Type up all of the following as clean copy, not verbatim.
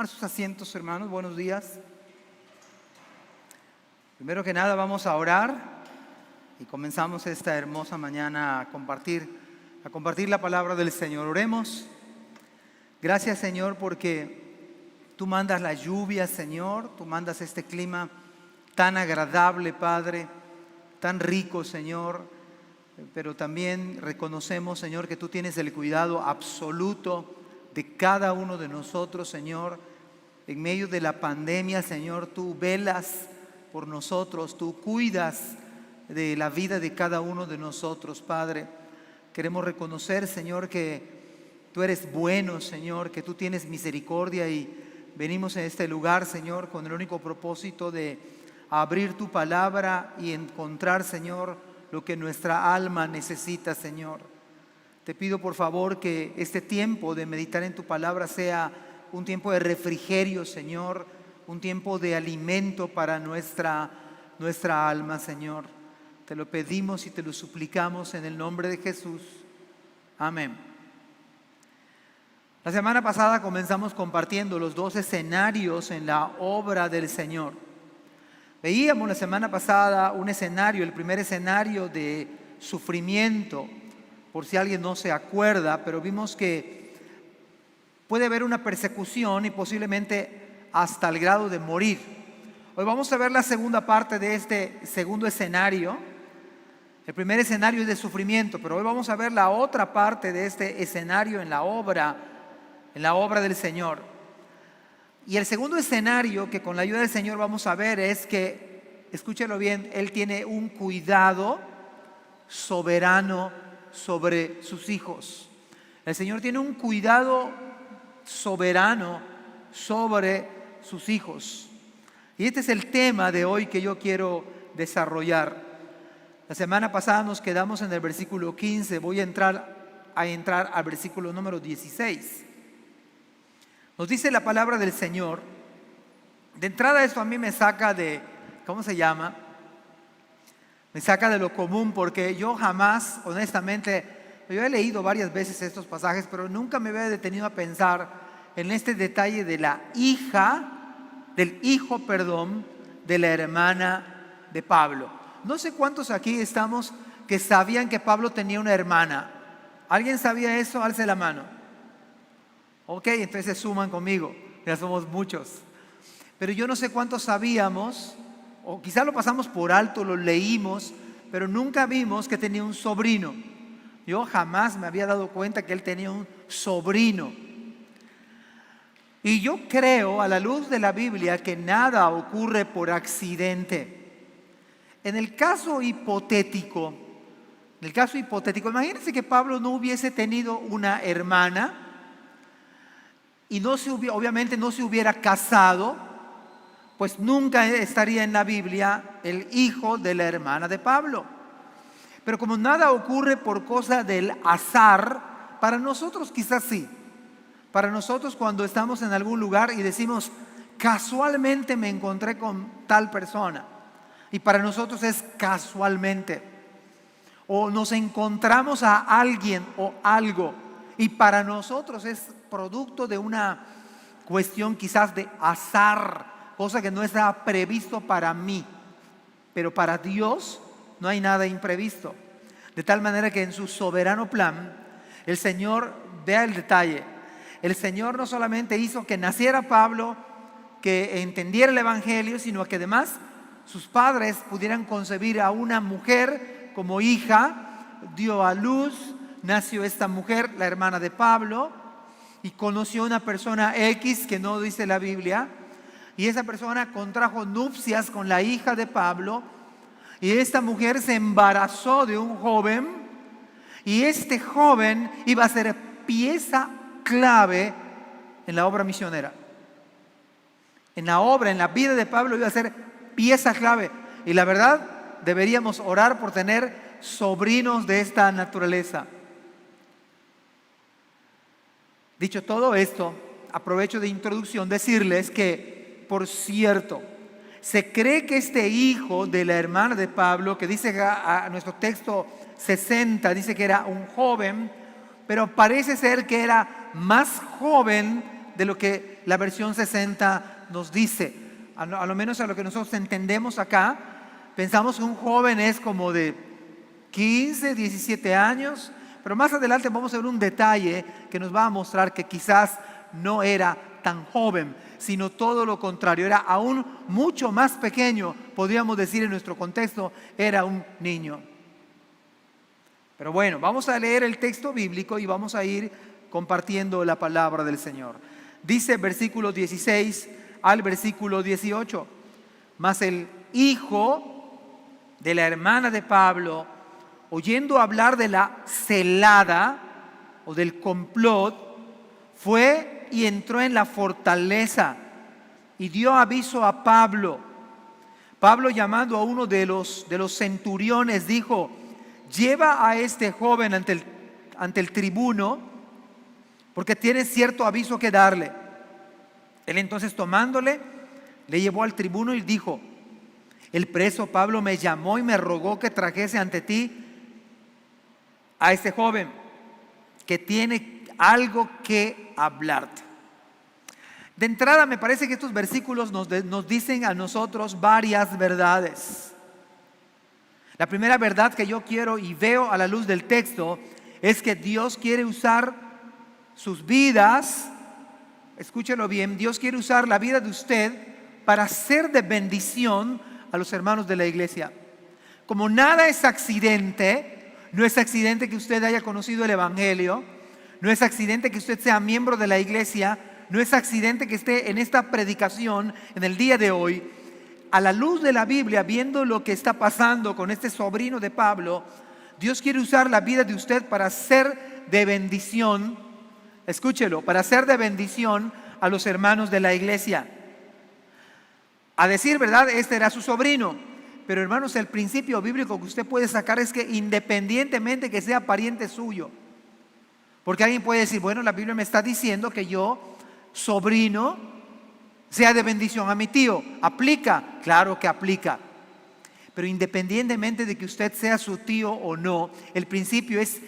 Sus asientos, hermanos, buenos días. Primero que nada vamos a orar y comenzamos esta hermosa mañana a compartir la palabra del Señor. Oremos. Gracias, Señor, porque tú mandas la lluvia, Señor, tú mandas este clima tan agradable, Padre, tan rico, Señor, pero también reconocemos, Señor, que tú tienes el cuidado absoluto de cada uno de nosotros, Señor. En medio de la pandemia, Señor, tú velas por nosotros, tú cuidas de la vida de cada uno de nosotros, Padre. Queremos reconocer, Señor, que tú eres bueno, Señor, que tú tienes misericordia, y venimos en este lugar, Señor, con el único propósito de abrir tu palabra y encontrar, Señor, lo que nuestra alma necesita, Señor. Te pido, por favor, que este tiempo de meditar en tu palabra sea un tiempo de refrigerio, Señor, un tiempo de alimento para nuestra alma, Señor. Te lo pedimos y te lo suplicamos en el nombre de Jesús. Amén. La semana pasada comenzamos compartiendo los 2 escenarios en la obra del Señor. Veíamos la semana pasada un escenario, el primer escenario de sufrimiento, por si alguien no se acuerda, pero vimos que puede haber una persecución y posiblemente hasta el grado de morir. Hoy vamos a ver la segunda parte de este segundo escenario. El primer escenario es de sufrimiento, pero hoy vamos a ver la otra parte de este escenario en la obra del Señor. Y el segundo escenario que con la ayuda del Señor vamos a ver es que, escúchelo bien, Él tiene un cuidado soberano sobre sus hijos. El Señor tiene un cuidado soberano sobre sus hijos. Y este es el tema de hoy que yo quiero desarrollar. La semana pasada nos quedamos en el versículo 15. Voy a entrar al versículo número 16. Nos dice la palabra del Señor. De entrada, esto a mí me saca de, ¿cómo se llama? Me saca de lo común, porque yo jamás, honestamente, yo he leído varias veces estos pasajes, pero nunca me había detenido a pensar en este detalle de del hijo de la hermana de Pablo. No sé cuántos aquí estamos que sabían que Pablo tenía una hermana. ¿Alguien sabía eso? Alce la mano. Ok, entonces se suman conmigo, ya somos muchos. Pero yo no sé cuántos sabíamos, o quizá lo pasamos por alto, lo leímos, pero nunca vimos que tenía un sobrino. Yo jamás me había dado cuenta que él tenía un sobrino. Y yo creo, a la luz de la Biblia, que nada ocurre por accidente. En el caso hipotético, imagínense que Pablo no hubiese tenido una hermana y obviamente no se hubiera casado, pues nunca estaría en la Biblia el hijo de la hermana de Pablo. Pero como nada ocurre por cosa del azar, para nosotros quizás sí. Para nosotros, cuando estamos en algún lugar y decimos, casualmente me encontré con tal persona, y para nosotros es casualmente. O nos encontramos a alguien o algo, y para nosotros es producto de una cuestión quizás de azar, cosa que no estaba previsto para mí. Pero para Dios no hay nada imprevisto. De tal manera que en su soberano plan, el Señor, vea el detalle, el Señor no solamente hizo que naciera Pablo, que entendiera el Evangelio, sino que además sus padres pudieran concebir a una mujer como hija. Dio a luz, nació esta mujer, la hermana de Pablo, y conoció a una persona X que no dice la Biblia, y esa persona contrajo nupcias con la hija de Pablo, y esta mujer se embarazó de un joven, y este joven iba a ser pieza clave en la obra misionera. En la vida de Pablo iba a ser pieza clave. Y la verdad, deberíamos orar por tener sobrinos de esta naturaleza. Dicho todo esto, aprovecho de introducción decirles que, por cierto, se cree que este hijo de la hermana de Pablo, que dice a nuestro texto 60, dice que era un joven, pero parece ser que era más joven de lo que la versión 60 nos dice. A lo menos a lo que nosotros entendemos acá, pensamos que un joven es como de 15, 17 años, pero más adelante vamos a ver un detalle que nos va a mostrar que quizás no era tan joven, sino todo lo contrario, era aún mucho más pequeño, podríamos decir en nuestro contexto, era un niño. Pero bueno, vamos a leer el texto bíblico y vamos a ir compartiendo la palabra del Señor. Dice versículo 16 al versículo 18, mas el hijo de la hermana de Pablo, oyendo hablar de la celada o del complot, fue y entró en la fortaleza y dio aviso a Pablo. Pablo, llamando a uno de los centuriones, dijo: lleva a este joven ante el tribuno, porque tiene cierto aviso que darle. Él entonces, tomándole, le llevó al tribuno y dijo: el preso Pablo me llamó y me rogó que trajese ante ti a este joven, que tiene algo que hablarte. De entrada, me parece que estos versículos nos dicen a nosotros varias verdades. La primera verdad que yo quiero y veo a la luz del texto es que Dios quiere usar sus vidas, escúchelo bien, Dios quiere usar la vida de usted para ser de bendición a los hermanos de la iglesia. Como nada es accidente, no es accidente que usted haya conocido el Evangelio, no es accidente que usted sea miembro de la iglesia, no es accidente que esté en esta predicación en el día de hoy. A la luz de la Biblia, viendo lo que está pasando con este sobrino de Pablo, Dios quiere usar la vida de usted para ser de bendición, escúchelo, para ser de bendición a los hermanos de la iglesia. A decir verdad, este era su sobrino, pero hermanos, el principio bíblico que usted puede sacar es que independientemente que sea pariente suyo, porque alguien puede decir, bueno, la Biblia me está diciendo que yo, sobrino, sea de bendición a mi tío. ¿Aplica? Claro que aplica. Pero independientemente de que usted sea su tío o no, el principio es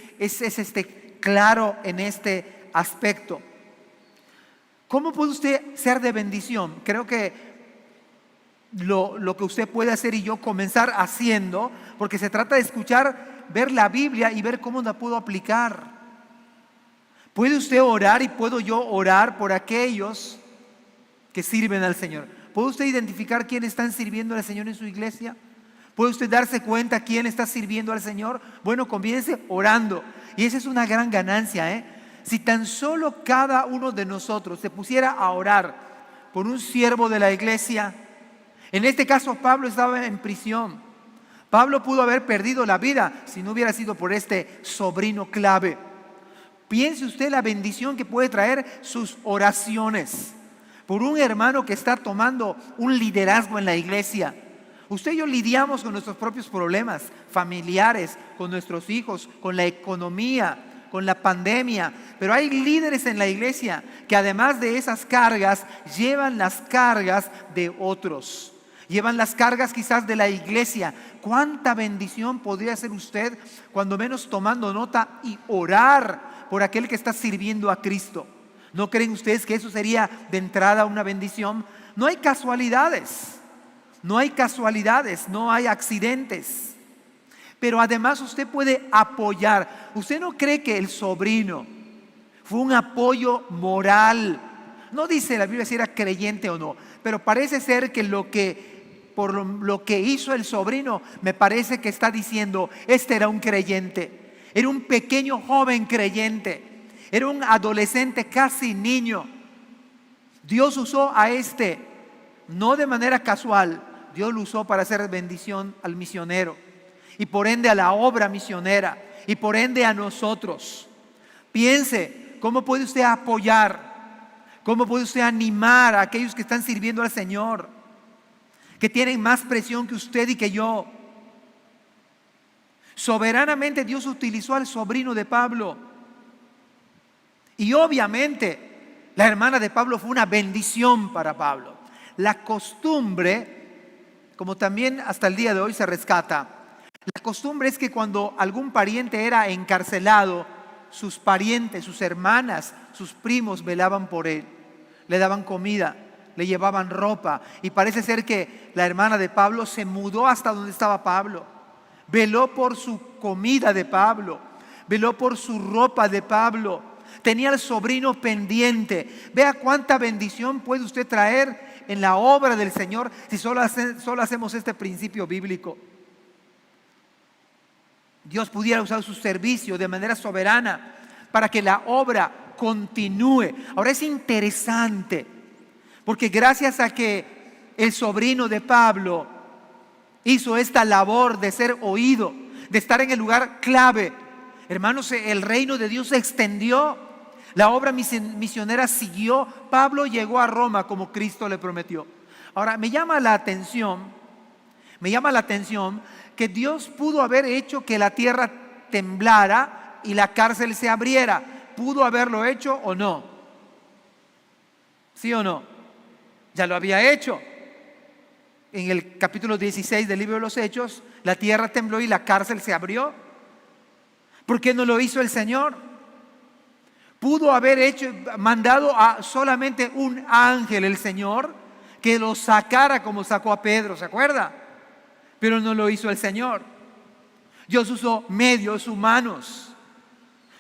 claro en este aspecto. ¿Cómo puede usted ser de bendición? Creo que lo que usted puede hacer y yo comenzar haciendo, porque se trata de escuchar, ver la Biblia y ver cómo la puedo aplicar. ¿Puede usted orar y puedo yo orar por aquellos que sirven al Señor? ¿Puede usted identificar quién están sirviendo al Señor en su iglesia? ¿Puede usted darse cuenta quién está sirviendo al Señor? Bueno, comience orando. Y esa es una gran ganancia, Si tan solo cada uno de nosotros se pusiera a orar por un siervo de la iglesia. En este caso, Pablo estaba en prisión. Pablo pudo haber perdido la vida si no hubiera sido por este sobrino clave. Piense usted la bendición que puede traer sus oraciones por un hermano que está tomando un liderazgo en la iglesia. Usted y yo lidiamos con nuestros propios problemas familiares, con nuestros hijos, con la economía, con la pandemia. Pero hay líderes en la iglesia que además de esas cargas, llevan las cargas de otros. Llevan las cargas quizás de la iglesia. ¿Cuánta bendición podría hacer usted cuando menos tomando nota y orar por aquel que está sirviendo a Cristo? ¿No creen ustedes que eso sería de entrada una bendición? No hay casualidades, no hay accidentes. Pero además usted puede apoyar. ¿Usted no cree que el sobrino fue un apoyo moral? No dice la Biblia si era creyente o no, pero parece ser que por lo que hizo el sobrino, me parece que está diciendo, este era un creyente. Era un pequeño joven creyente. Era un adolescente casi niño. Dios usó a no de manera casual. Dios lo usó para hacer bendición al misionero. Y por ende a la obra misionera. Y por ende a nosotros. Piense, ¿cómo puede usted apoyar? ¿Cómo puede usted animar a aquellos que están sirviendo al Señor? Que tienen más presión que usted y que yo. Soberanamente Dios utilizó al sobrino de Pablo. Y obviamente la hermana de Pablo fue una bendición para Pablo. La costumbre, como también hasta el día de hoy se rescata, la costumbre es que cuando algún pariente era encarcelado, sus parientes, sus hermanas, sus primos velaban por él. le daban comida, le llevaban ropa. Y parece ser que la hermana de Pablo se mudó hasta donde estaba Pablo. Veló por su comida de Pablo, veló por su ropa de Pablo. Tenía al sobrino pendiente. Vea cuánta bendición puede usted traer en la obra del Señor si solo hacemos este principio bíblico. Dios pudiera usar su servicio de manera soberana para que la obra continúe. Ahora es interesante, porque gracias a que el sobrino de Pablo hizo esta labor de ser oído, de estar en el lugar clave, hermanos, el reino de Dios se extendió, la obra misionera siguió. Pablo llegó a Roma como Cristo le prometió. Ahora, me llama la atención que Dios pudo haber hecho que la tierra temblara y la cárcel se abriera. ¿Pudo haberlo hecho o no? ¿Sí o no? Ya lo había hecho. En el capítulo 16 del libro de los Hechos, la tierra tembló y la cárcel se abrió. ¿Por qué no lo hizo el Señor? Pudo haber mandado a solamente un ángel el Señor que lo sacara como sacó a Pedro, ¿se acuerda? Pero no lo hizo el Señor. Dios usó medios humanos.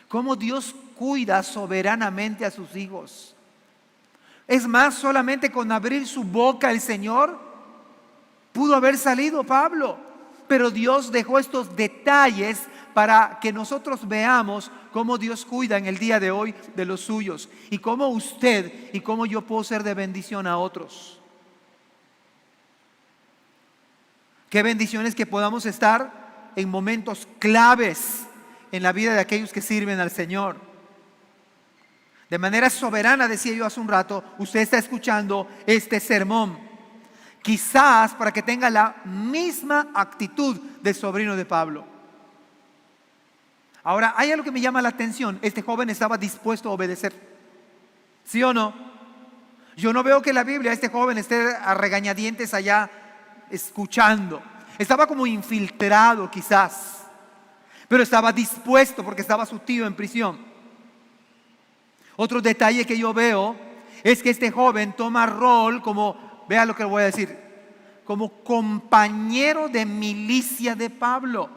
¿Cómo Dios cuida soberanamente a sus hijos? Es más, solamente con abrir su boca el Señor pudo haber salido Pablo. Pero Dios dejó estos detalles para que nosotros veamos cómo Dios cuida en el día de hoy de los suyos, y cómo usted y cómo yo puedo ser de bendición a otros. Qué bendiciones que podamos estar en momentos claves en la vida de aquellos que sirven al Señor. De manera soberana, decía yo hace un rato, usted está escuchando este sermón, quizás para que tenga la misma actitud del sobrino de Pablo. Ahora, hay algo que me llama la atención. Este joven estaba dispuesto a obedecer, ¿sí o no? Yo no veo que en la Biblia este joven esté a regañadientes allá escuchando. Estaba como infiltrado quizás, pero estaba dispuesto porque estaba su tío en prisión. Otro detalle que yo veo es que este joven toma rol como, vea lo que le voy a decir, como compañero de milicia de Pablo.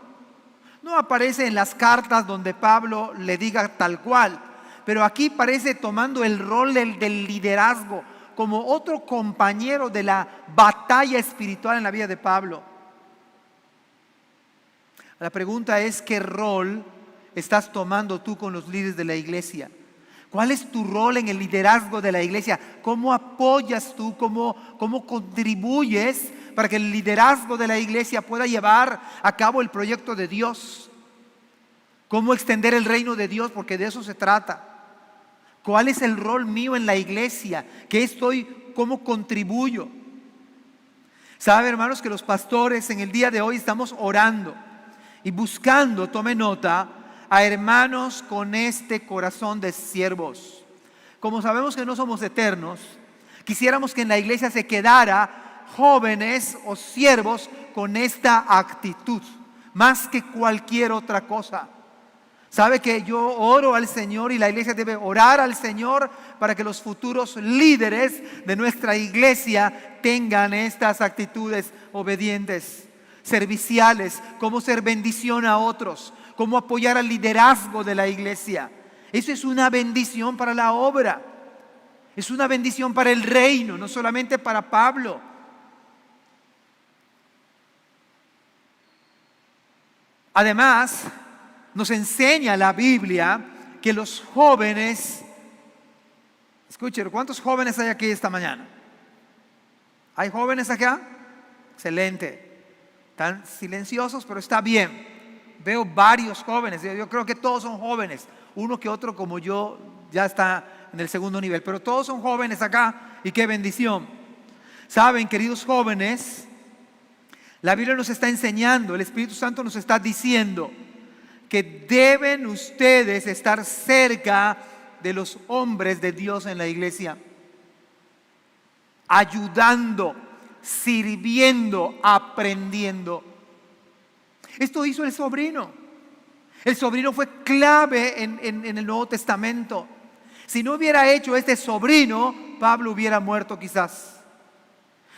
No aparece en las cartas donde Pablo le diga tal cual, pero aquí parece tomando el rol del liderazgo, como otro compañero de la batalla espiritual en la vida de Pablo. La pregunta es, ¿qué rol estás tomando tú con los líderes de la iglesia? ¿Cuál es tu rol en el liderazgo de la iglesia? ¿Cómo apoyas tú? ¿Cómo contribuyes para que el liderazgo de la iglesia pueda llevar a cabo el proyecto de Dios? ¿Cómo extender el reino de Dios? Porque de eso se trata. ¿Cuál es el rol mío en la iglesia? ¿Cómo contribuyo? Saben, hermanos, que los pastores en el día de hoy estamos orando y buscando, tome nota, a hermanos con este corazón de siervos. Como sabemos que no somos eternos, quisiéramos que en la iglesia se quedara jóvenes o siervos con esta actitud, más que cualquier otra cosa. Sabe que yo oro al Señor y la iglesia debe orar al Señor para que los futuros líderes de nuestra iglesia tengan estas actitudes obedientes, serviciales, cómo ser bendición a otros, cómo apoyar al liderazgo de la iglesia. Eso es una bendición para la obra, es una bendición para el reino, no solamente para Pablo. Además, nos enseña la Biblia que los jóvenes, escuchen, ¿cuántos jóvenes hay aquí esta mañana? ¿Hay jóvenes acá? Excelente. Están silenciosos, pero está bien. Veo varios jóvenes, yo creo que todos son jóvenes. Uno que otro como yo ya está en el segundo nivel, pero todos son jóvenes acá y qué bendición. Saben, queridos jóvenes, la Biblia nos está enseñando, el Espíritu Santo nos está diciendo que deben ustedes estar cerca de los hombres de Dios en la iglesia, ayudando, sirviendo, aprendiendo. Esto hizo el sobrino. El sobrino fue clave en el Nuevo Testamento. Si no hubiera hecho este sobrino, Pablo hubiera muerto quizás.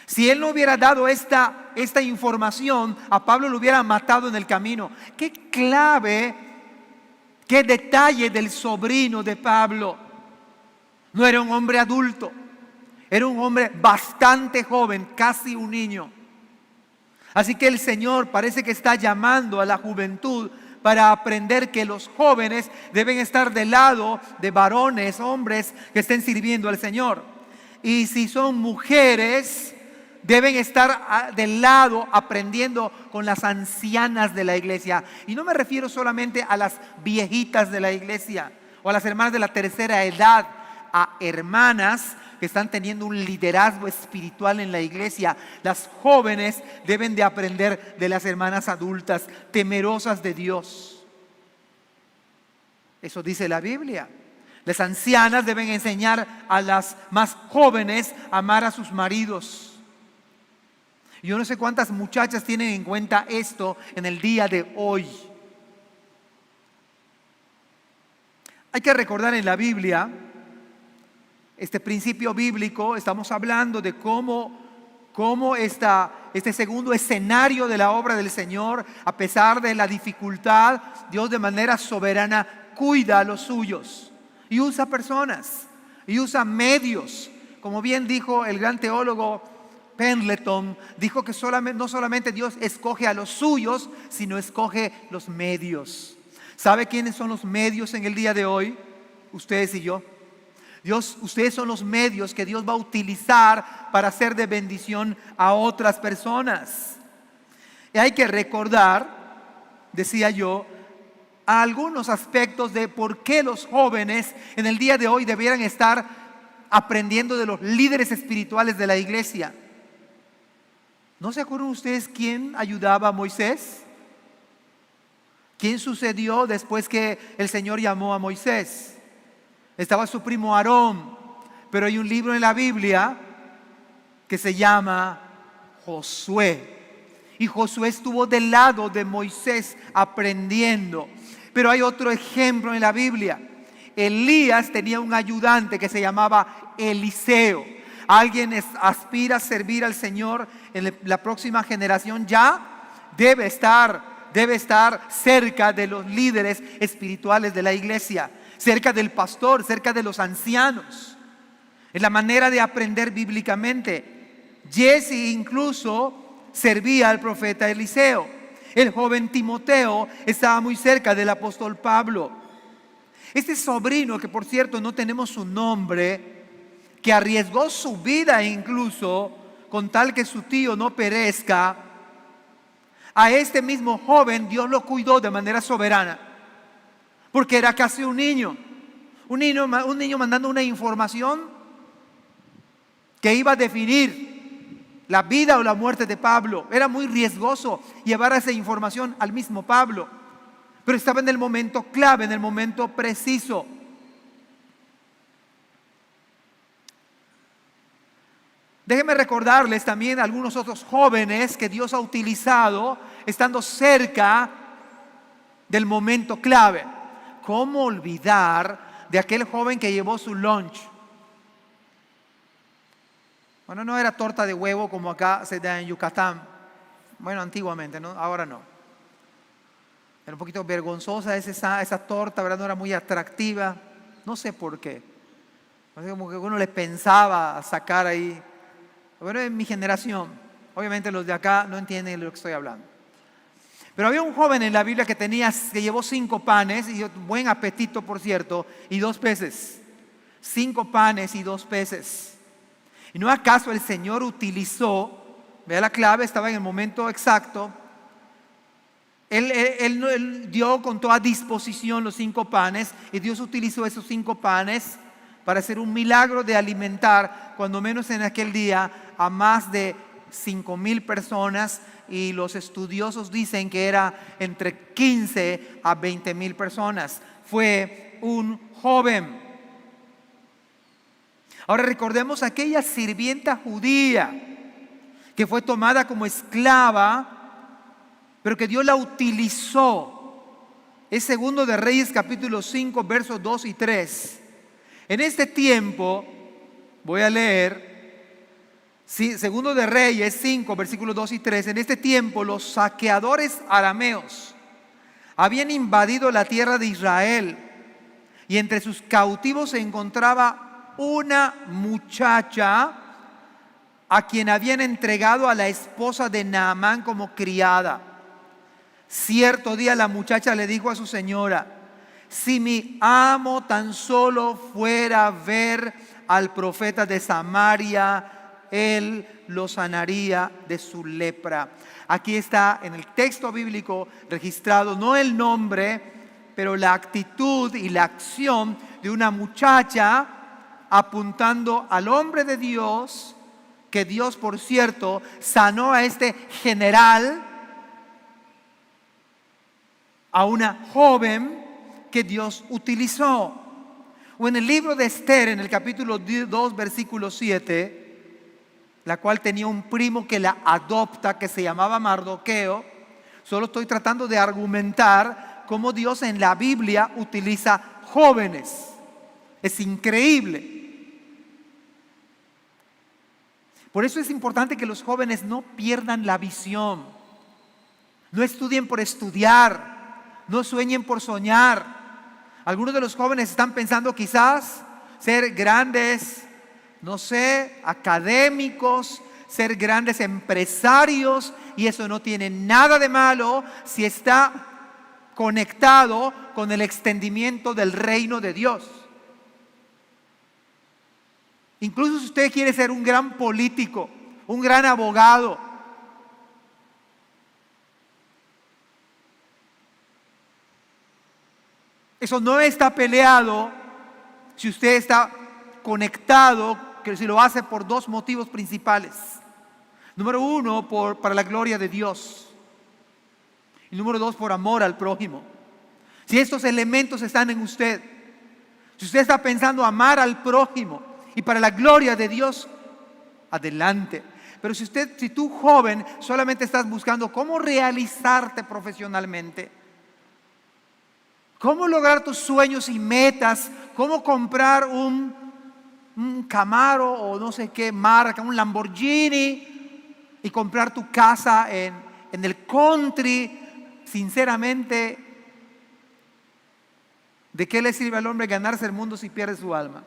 Si él no hubiera dado esta información, a Pablo lo hubiera matado en el camino. Qué clave, qué detalle del sobrino de Pablo. No era un hombre adulto, era un hombre bastante joven, casi un niño. Así que el Señor parece que está llamando a la juventud para aprender que los jóvenes deben estar del lado de varones, hombres que estén sirviendo al Señor. Y si son mujeres, deben estar del lado aprendiendo con las ancianas de la iglesia. Y no me refiero solamente a las viejitas de la iglesia o a las hermanas de la tercera edad, a hermanas que están teniendo un liderazgo espiritual en la iglesia. Las jóvenes deben de aprender de las hermanas adultas, temerosas de Dios. Eso dice la Biblia. Las ancianas deben enseñar a las más jóvenes a amar a sus maridos. Yo no sé cuántas muchachas tienen en cuenta esto en el día de hoy. Hay que recordar en la Biblia este principio bíblico. Estamos hablando de cómo este segundo escenario de la obra del Señor, a pesar de la dificultad, Dios de manera soberana cuida a los suyos y usa personas y usa medios. Como bien dijo el gran teólogo Pendleton, dijo que no solamente Dios escoge a los suyos, sino escoge los medios. ¿Sabe quiénes son los medios en el día de hoy? Ustedes y yo. Ustedes son los medios que Dios va a utilizar para ser de bendición a otras personas. Y hay que recordar, decía yo, algunos aspectos de por qué los jóvenes en el día de hoy debieran estar aprendiendo de los líderes espirituales de la iglesia. ¿No se acuerdan ustedes quién ayudaba a Moisés? ¿Quién sucedió después que el Señor llamó a Moisés? Estaba su primo Aarón, pero hay un libro en la Biblia que se llama Josué. Y Josué estuvo del lado de Moisés aprendiendo. Pero hay otro ejemplo en la Biblia. Elías tenía un ayudante que se llamaba Eliseo. Alguien aspira a servir al Señor en la próxima generación, ya debe estar cerca de los líderes espirituales de la iglesia, cerca del pastor, cerca de los ancianos. Es la manera de aprender bíblicamente. Jesse incluso servía al profeta Eliseo. El joven Timoteo estaba muy cerca del apóstol Pablo. Este sobrino, que por cierto no tenemos su nombre, que arriesgó su vida incluso con tal que su tío no perezca, a este mismo joven Dios lo cuidó de manera soberana, porque era casi un niño mandando una información que iba a definir la vida o la muerte de Pablo. Era muy riesgoso llevar esa información al mismo Pablo, pero estaba en el momento clave, en el momento preciso. Déjenme recordarles también a algunos otros jóvenes que Dios ha utilizado estando cerca del momento clave. ¿Cómo olvidar de aquel joven que llevó su lunch? Bueno, no era torta de huevo como acá se da en Yucatán. Bueno, antiguamente, ¿no? Ahora no. Era un poquito vergonzosa esa torta, ¿verdad? No era muy atractiva. No sé por qué. Como que uno le pensaba sacar ahí. Bueno, en mi generación, obviamente los de acá no entienden de lo que estoy hablando. Pero había un joven en la Biblia que llevó 5 panes, y buen apetito por cierto, y 2 peces. 5 panes y 2 peces. ¿Y no acaso el Señor utilizó, vea la clave, estaba en el momento exacto, Él dio con toda disposición los 5 panes, y Dios utilizó esos 5 panes para hacer un milagro de alimentar, cuando menos en aquel día, a más de 5,000 personas, y los estudiosos dicen que era entre 15 a 20,000 personas. Fue un joven. Ahora recordemos aquella sirvienta judía que fue tomada como esclava, pero que Dios la utilizó. Es segundo de Reyes capítulo 5 versos 2 y 3. En este tiempo Voy a leer, sí, Segundo de Reyes 5, versículos 2 y 3. En este tiempo los saqueadores arameos habían invadido la tierra de Israel y entre sus cautivos se encontraba una muchacha a quien habían entregado a la esposa de Naamán como criada. Cierto día la muchacha le dijo a su señora: si mi amo tan solo fuera a ver al profeta de Samaria, él lo sanaría de su lepra. Aquí está en el texto bíblico registrado no el nombre, pero la actitud y la acción de una muchacha apuntando al hombre de Dios, que Dios, por cierto, sanó a este general, a una joven que Dios utilizó. O en el libro de Esther, en el capítulo 2, versículo 7, la cual tenía un primo que la adopta, que se llamaba Mardoqueo. Solo estoy tratando de argumentar cómo Dios en la Biblia utiliza jóvenes. Es increíble. Por eso es importante que los jóvenes no pierdan la visión. No estudien por estudiar, no sueñen por soñar. Algunos de los jóvenes están pensando quizás ser grandes, no sé, académicos, ser grandes empresarios, y eso no tiene nada de malo si está conectado con el extendimiento del reino de Dios. Incluso si usted quiere ser un gran político, un gran abogado, eso no está peleado si usted está conectado, que si lo hace por dos motivos principales. Número uno, para la gloria de Dios. Y número dos, por amor al prójimo. Si estos elementos están en usted, si usted está pensando amar al prójimo y para la gloria de Dios, adelante. Pero si tú joven solamente estás buscando cómo realizarte profesionalmente, cómo lograr tus sueños y metas, cómo comprar un Camaro o no sé qué marca, un Lamborghini, y comprar tu casa en el country, sinceramente, ¿de qué le sirve al hombre ganarse el mundo si pierde su alma?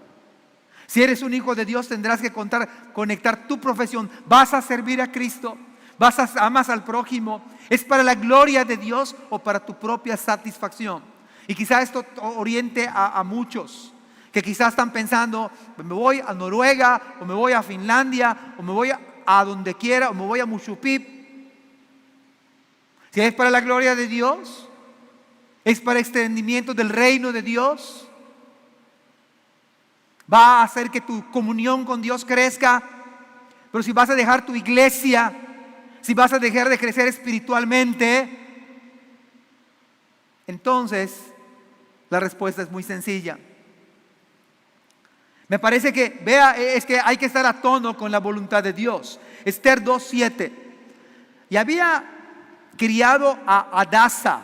Si eres un hijo de Dios, tendrás que conectar tu profesión. Vas a servir a Cristo, amas al prójimo. ¿Es para la gloria de Dios o para tu propia satisfacción? Y quizás esto oriente a muchos que quizás están pensando: me voy a Noruega, o me voy a Finlandia, o me voy a donde quiera, o me voy a Machu Picchu. Si es para la gloria de Dios, es para extendimiento del reino de Dios, va a hacer que tu comunión con Dios crezca. Pero si vas a dejar tu iglesia, si vas a dejar de crecer espiritualmente, entonces la respuesta es muy sencilla. Me parece que, es que hay que estar a tono con la voluntad de Dios. Esther 2:7. Y había criado a Hadasa,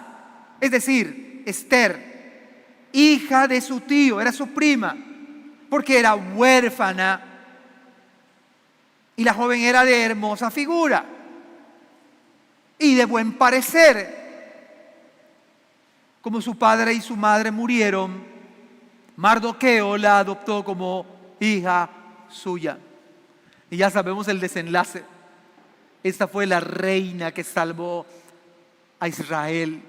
es decir, Esther, hija de su tío, era su prima, porque era huérfana y la joven era de hermosa figura y de buen parecer. Como su padre y su madre murieron, Mardoqueo la adoptó como hija suya. Y ya sabemos el desenlace. Esta fue la reina que salvó a Israel.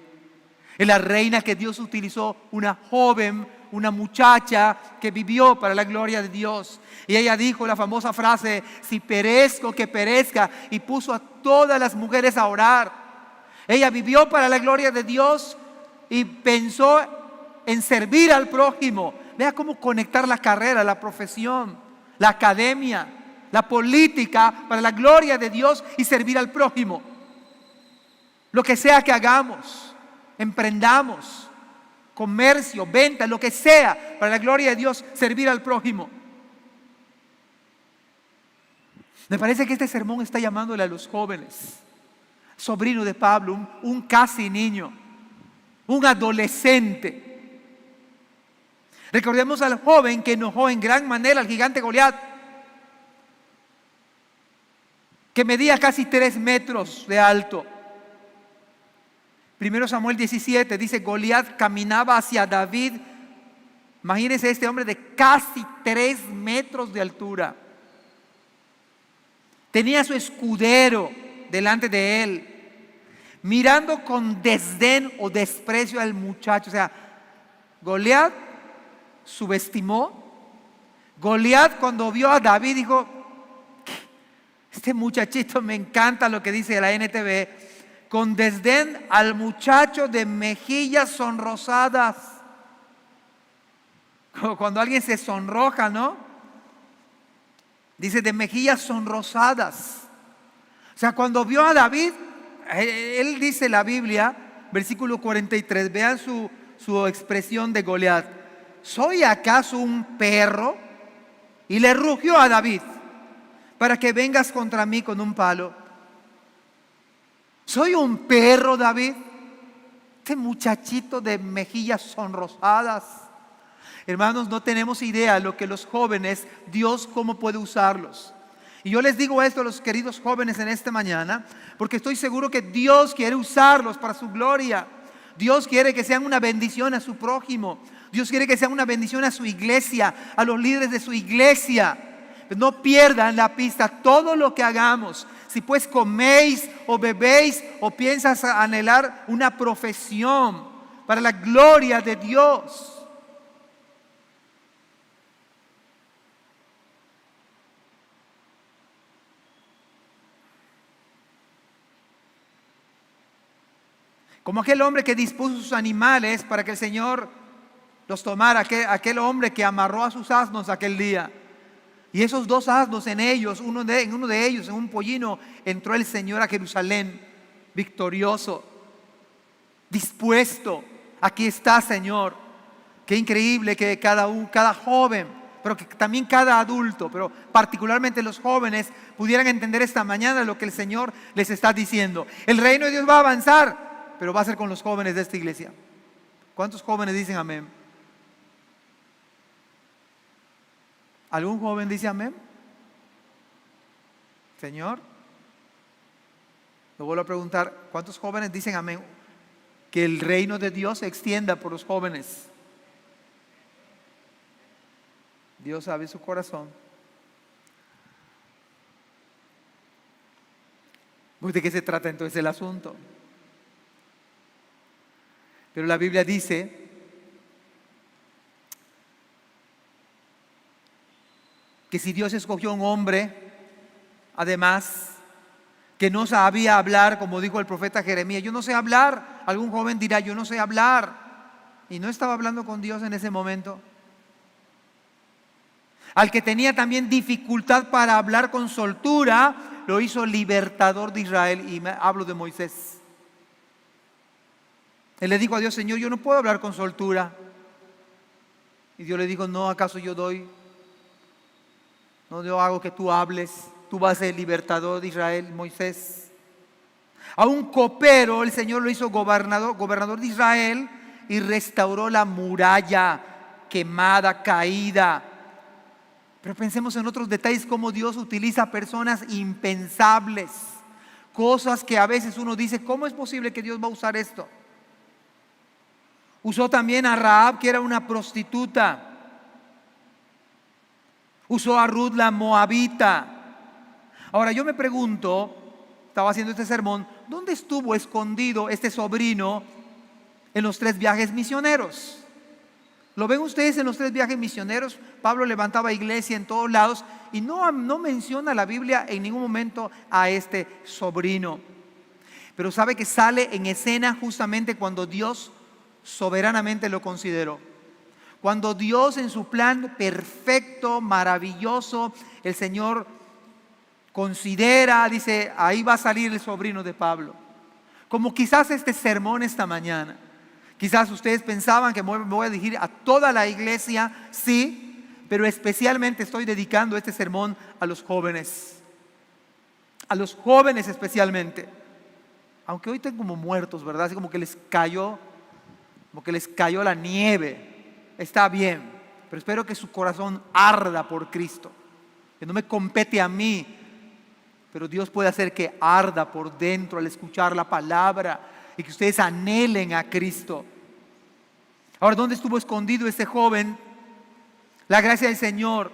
Es la reina que Dios utilizó, una joven, una muchacha que vivió para la gloria de Dios. Y ella dijo la famosa frase: si perezco, que perezca. Y puso a todas las mujeres a orar. Ella vivió para la gloria de Dios y pensó en servir al prójimo. Vea cómo conectar la carrera, la profesión, la academia, la política para la gloria de Dios y servir al prójimo. Lo que sea que hagamos, emprendamos, comercio, venta, lo que sea, para la gloria de Dios, servir al prójimo. Me parece que este sermón está llamándole a los jóvenes, sobrino de Pablo, un casi niño, un adolescente. Recordemos al joven que enojó en gran manera al gigante Goliat. que medía casi 3 metros de alto. 1 Samuel 17 dice, Goliat caminaba hacia David. Imagínense este hombre de casi 3 metros de altura. Tenía su escudero delante de él, mirando con desdén o desprecio al muchacho. O sea, Goliat subestimó. Goliat, cuando vio a David, dijo, este muchachito, me encanta lo que dice la NTV, con desdén al muchacho de mejillas sonrosadas. Como cuando alguien se sonroja, ¿no? Dice de mejillas sonrosadas. O sea, cuando vio a David, él dice la Biblia, versículo 43, vean su expresión de Goliat. ¿Soy acaso un perro? Y le rugió a David, para que vengas contra mí con un palo. ¿Soy un perro, David? Este muchachito de mejillas sonrosadas. Hermanos, no tenemos idea de lo que los jóvenes, Dios cómo puede usarlos. Y yo les digo esto a los queridos jóvenes en esta mañana, porque estoy seguro que Dios quiere usarlos para su gloria. Dios quiere que sean una bendición a su prójimo. Dios quiere que sean una bendición a su iglesia, a los líderes de su iglesia. No pierdan la pista, todo lo que hagamos. Si pues coméis o bebéis o piensas anhelar una profesión para la gloria de Dios. Como aquel hombre que dispuso sus animales para que el Señor los tomara, aquel hombre que amarró a sus asnos aquel día. Y esos 2 asnos en ellos, uno de ellos, en un pollino, entró el Señor a Jerusalén, victorioso, dispuesto. Aquí está, Señor. Qué increíble que cada joven, pero que también cada adulto, pero particularmente los jóvenes, pudieran entender esta mañana lo que el Señor les está diciendo. El reino de Dios va a avanzar, pero va a ser con los jóvenes de esta iglesia. ¿Cuántos jóvenes dicen amén? ¿Algún joven dice amén? Señor, le vuelvo a preguntar, ¿cuántos jóvenes dicen amén? Que el reino de Dios se extienda por los jóvenes. Dios sabe su corazón. ¿De qué se trata entonces el asunto? Pero la Biblia dice que si Dios escogió un hombre, además, que no sabía hablar, como dijo el profeta Jeremías, yo no sé hablar. Algún joven dirá, yo no sé hablar. Y no estaba hablando con Dios en ese momento. Al que tenía también dificultad para hablar con soltura, lo hizo libertador de Israel. Y hablo de Moisés. Él le dijo a Dios, Señor, yo no puedo hablar con soltura. Y Dios le dijo, no, ¿acaso yo doy? No, yo hago que tú hables. Tú vas a ser el libertador de Israel, Moisés. A un copero el Señor lo hizo gobernador de Israel y restauró la muralla quemada, caída. Pero pensemos en otros detalles, cómo Dios utiliza personas impensables. Cosas que a veces uno dice, ¿cómo es posible que Dios va a usar esto? Usó también a Rahab, que era una prostituta. Usó a Ruth la moabita. Ahora yo me pregunto, estaba haciendo este sermón, ¿dónde estuvo escondido este sobrino en los 3 viajes misioneros? ¿Lo ven ustedes en los 3 viajes misioneros? Pablo levantaba iglesia en todos lados y no menciona la Biblia en ningún momento a este sobrino. Pero sabe que sale en escena justamente cuando Dios soberanamente lo consideró. Cuando Dios en su plan perfecto, maravilloso, el Señor considera, dice, ahí va a salir el sobrino de Pablo. Como quizás este sermón esta mañana. Quizás ustedes pensaban que me voy a dirigir a toda la iglesia, sí, pero especialmente estoy dedicando este sermón a los jóvenes. A los jóvenes especialmente. Aunque hoy estén como muertos, ¿verdad? Así como que les cayó la nieve. Está bien, pero espero que su corazón arda por Cristo. Que no me compete a mí pero Dios puede hacer que arda por dentro al escuchar la palabra y que ustedes anhelen a Cristo. Ahora, ¿dónde estuvo escondido este joven? La gracia del Señor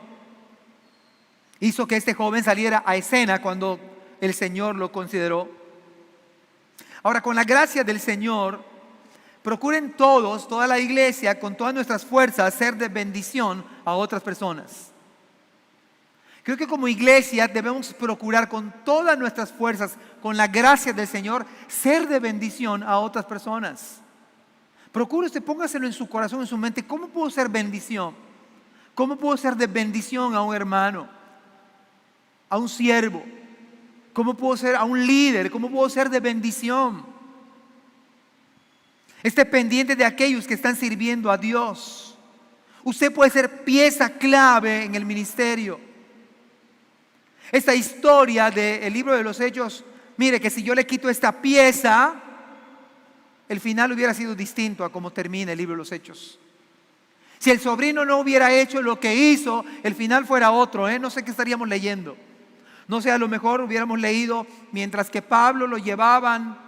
hizo que este joven saliera a escena cuando el Señor lo consideró. Ahora, con la gracia del Señor, procuren todos, toda la iglesia, con todas nuestras fuerzas, ser de bendición a otras personas. Creo que como iglesia debemos procurar con todas nuestras fuerzas, con la gracia del Señor, ser de bendición a otras personas. Procure usted, póngaselo en su corazón, en su mente. ¿Cómo puedo ser bendición? ¿Cómo puedo ser de bendición a un hermano, a un siervo? ¿Cómo puedo ser a un líder? ¿Cómo puedo ser de bendición? Esté pendiente de aquellos que están sirviendo a Dios. Usted puede ser pieza clave en el ministerio. Esta historia del libro de los Hechos, mire que si yo le quito esta pieza, el final hubiera sido distinto a cómo termina el libro de los Hechos. Si el sobrino no hubiera hecho lo que hizo, el final fuera otro, no sé qué estaríamos leyendo. No sé, a lo mejor hubiéramos leído, mientras que Pablo lo llevaban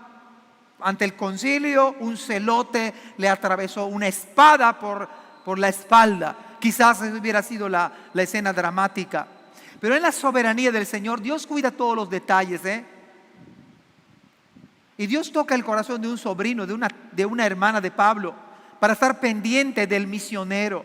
ante el concilio, un celote le atravesó una espada por la espalda. Quizás esa hubiera sido la escena dramática. Pero en la soberanía del Señor, Dios cuida todos los detalles, Y Dios toca el corazón de un sobrino, de una hermana de Pablo, para estar pendiente del misionero,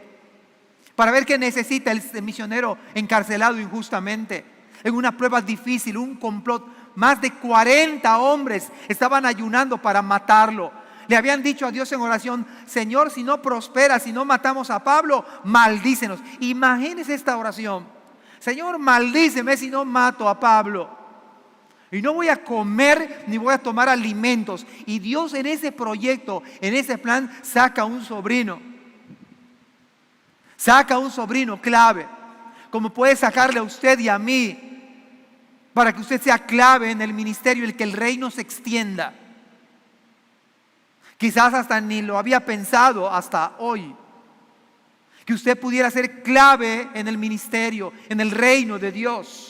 para ver qué necesita el misionero encarcelado injustamente, en una prueba difícil, un complot. Más de 40 hombres estaban ayunando para matarlo. Le habían dicho a Dios en oración: Señor, si no prospera, si no matamos a Pablo, maldícenos. Imagínense esta oración: Señor, maldíceme si no mato a Pablo. Y no voy a comer ni voy a tomar alimentos. Y Dios en ese proyecto, en ese plan, saca un sobrino. Saca un sobrino clave, como puede sacarle a usted y a mí, para que usted sea clave en el ministerio, el que el reino se extienda. Quizás hasta ni lo había pensado hasta hoy, que usted pudiera ser clave en el ministerio, en el reino de Dios.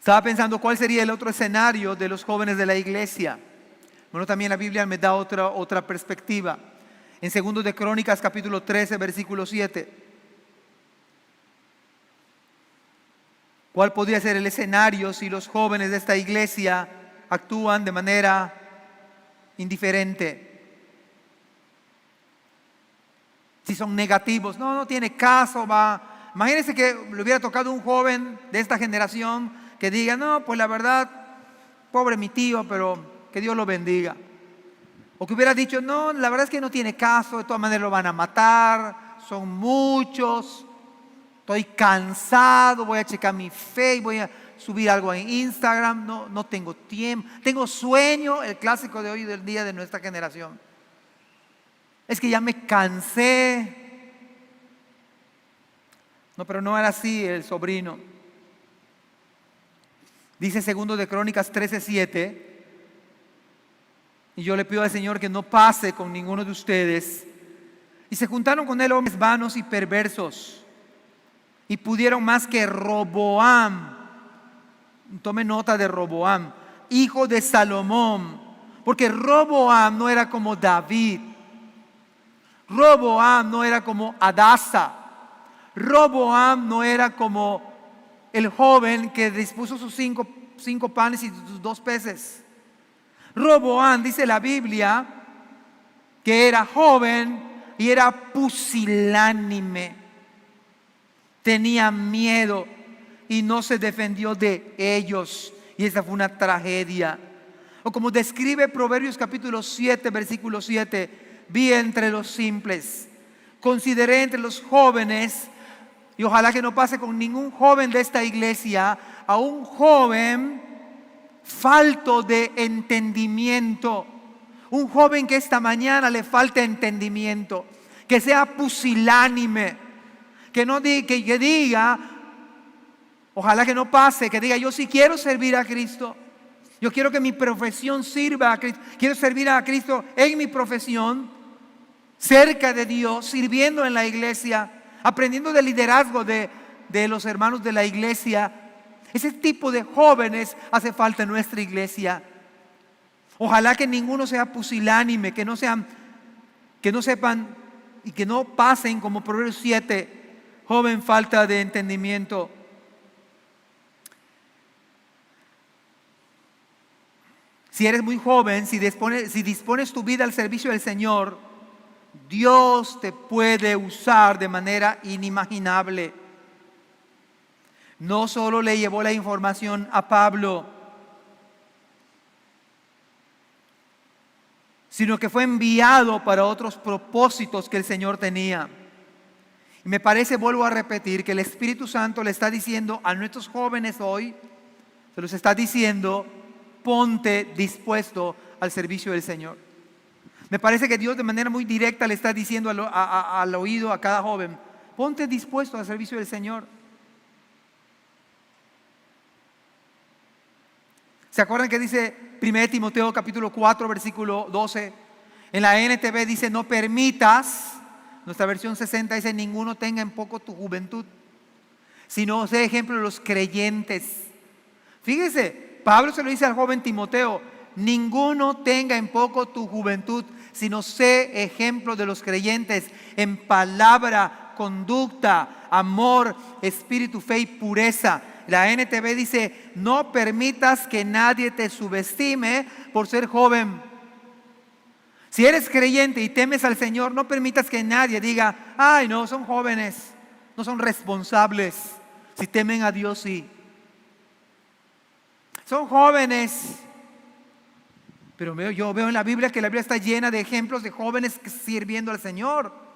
Estaba pensando cuál sería el otro escenario de los jóvenes de la iglesia. Bueno, también la Biblia me da otra perspectiva. En 2 de Crónicas, capítulo 13, versículo 7. ¿Cuál podría ser el escenario si los jóvenes de esta iglesia actúan de manera indiferente? Si son negativos, no tiene caso, va. Imagínense que le hubiera tocado un joven de esta generación que diga: no, pues la verdad, pobre mi tío, pero que Dios lo bendiga. O que hubiera dicho: no, la verdad es que no tiene caso, de todas maneras lo van a matar, son muchos, estoy cansado, voy a checar mi Facebook, voy a subir algo en Instagram, no tengo tiempo, tengo sueño, el clásico de hoy del día de nuestra generación. Es que ya me cansé. No, pero no era así el sobrino. Dice 2 de Crónicas 13:7, y yo le pido al Señor que no pase con ninguno de ustedes. Y se juntaron con él hombres vanos y perversos, y pudieron más que Roboam. Tome nota de Roboam, hijo de Salomón, porque Roboam no era como David. Roboam no era como Adasa. Roboam no era como el joven que dispuso sus cinco panes y sus 2 peces. Roboam, dice la Biblia, que era joven y era pusilánime. Tenía miedo y no se defendió de ellos. Y esa fue una tragedia. O como describe Proverbios capítulo 7, versículo 7, vi entre los simples, consideré entre los jóvenes, y ojalá que no pase con ningún joven de esta iglesia, a un joven falto de entendimiento. Un joven que esta mañana le falte entendimiento, que sea pusilánime, que diga, ojalá que no pase, que diga: yo sí quiero servir a Cristo, yo quiero que mi profesión sirva a Cristo, quiero servir a Cristo en mi profesión, cerca de Dios, sirviendo en la iglesia, aprendiendo del liderazgo de de los hermanos de la iglesia. Ese tipo de jóvenes hace falta en nuestra iglesia. Ojalá que ninguno sea pusilánime, que no sepan y que no pasen como Proverbios 7, joven falta de entendimiento. Si eres muy joven, si dispones tu vida al servicio del Señor, Dios te puede usar de manera inimaginable. No solo le llevó la información a Pablo, sino que fue enviado para otros propósitos que el Señor tenía. Y me parece, vuelvo a repetir, que el Espíritu Santo le está diciendo a nuestros jóvenes hoy, se los está diciendo: ponte dispuesto al servicio del Señor. Me parece que Dios de manera muy directa le está diciendo al oído a cada joven: ponte dispuesto al servicio del Señor. ¿Se acuerdan que dice 1 Timoteo capítulo 4 versículo 12? En la NTV dice: no permitas, nuestra versión 60 dice: ninguno tenga en poco tu juventud, sino sé ejemplo de los creyentes. Fíjese, Pablo se lo dice al joven Timoteo: ninguno tenga en poco tu juventud, sino sé ejemplo de los creyentes en palabra, conducta, amor, espíritu, fe y pureza. La NTV dice: no permitas que nadie te subestime por ser joven. Si eres creyente y temes al Señor, no permitas que nadie diga: ay, no, son jóvenes, no son responsables. Si temen a Dios, sí. Son jóvenes. Pero yo veo en la Biblia que la Biblia está llena de ejemplos de jóvenes sirviendo al Señor.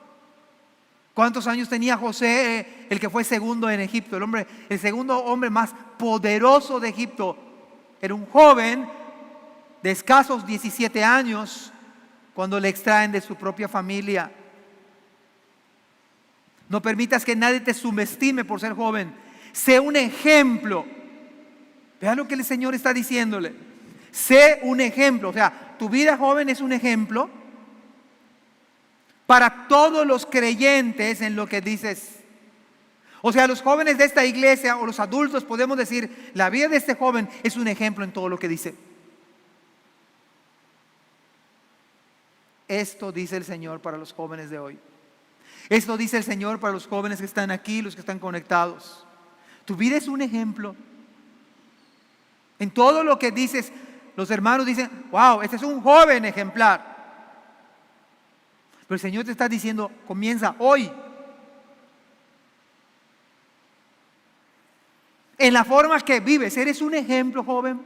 ¿Cuántos años tenía José, el que fue segundo en Egipto? El segundo hombre más poderoso de Egipto. Era un joven de escasos 17 años cuando le extraen de su propia familia. No permitas que nadie te subestime por ser joven. Sé un ejemplo. Vean lo que el Señor está diciéndole. Sé un ejemplo. O sea, tu vida joven es un ejemplo para todos los creyentes en lo que dices. O sea, los jóvenes de esta iglesia o los adultos podemos decir: la vida de este joven es un ejemplo en todo lo que dice. Esto dice el Señor para los jóvenes de hoy. Esto dice el Señor para los jóvenes que están aquí, los que están conectados. Tu vida es un ejemplo. En todo lo que dices, los hermanos dicen: wow, este es un joven ejemplar. Pero el Señor te está diciendo: comienza hoy. En la forma que vives, ¿eres un ejemplo, joven?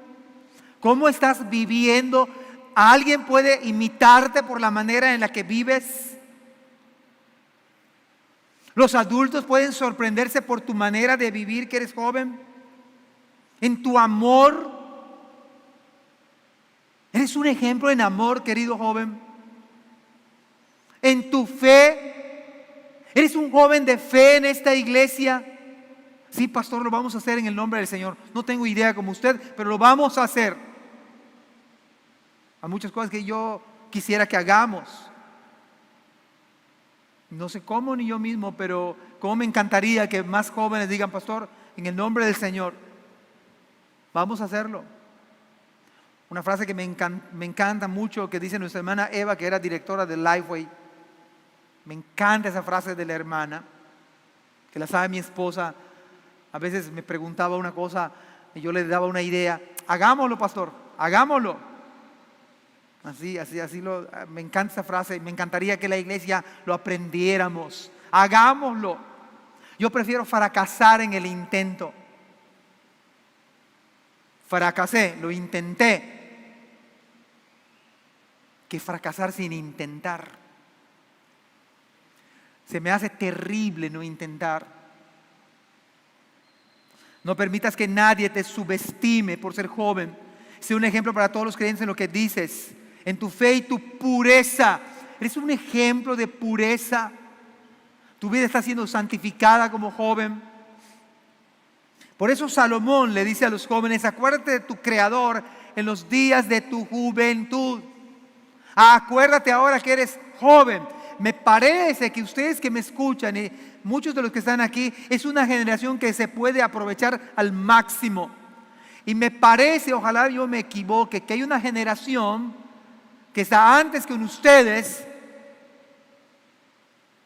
¿Cómo estás viviendo? ¿Alguien puede imitarte por la manera en la que vives? ¿Los adultos pueden sorprenderse por tu manera de vivir, que eres joven? ¿En tu amor? ¿Eres un ejemplo en amor, querido joven? ¿En tu fe? ¿Eres un joven de fe en esta iglesia? Sí, pastor, lo vamos a hacer en el nombre del Señor. No tengo idea como usted, pero lo vamos a hacer. Hay muchas cosas que yo quisiera que hagamos. No sé cómo ni yo mismo, pero cómo me encantaría que más jóvenes digan: pastor, en el nombre del Señor, vamos a hacerlo. Una frase que me encanta mucho, que dice nuestra hermana Eva, que era directora de Lifeway. Me encanta esa frase de la hermana, que la sabe mi esposa. A veces me preguntaba una cosa y yo le daba una idea: hagámoslo, pastor, hagámoslo. Me encanta esa frase. Me encantaría que la iglesia lo aprendiéramos. Hagámoslo. Yo prefiero fracasar en el intento. Fracasé, lo intenté, que fracasar sin intentar. Se me hace terrible no intentar. No permitas que nadie te subestime por ser joven. Sé un ejemplo para todos los creyentes en lo que dices, en tu fe y tu pureza. Eres un ejemplo de pureza. Tu vida está siendo santificada como joven. Por eso Salomón le dice a los jóvenes: acuérdate de tu Creador en los días de tu juventud. Acuérdate ahora que eres joven. me parece que ustedes que me escuchan y muchos de los que están aquí, es una generación que se puede aprovechar al máximo. Y me parece, ojalá yo me equivoque, que hay una generación que está antes que ustedes,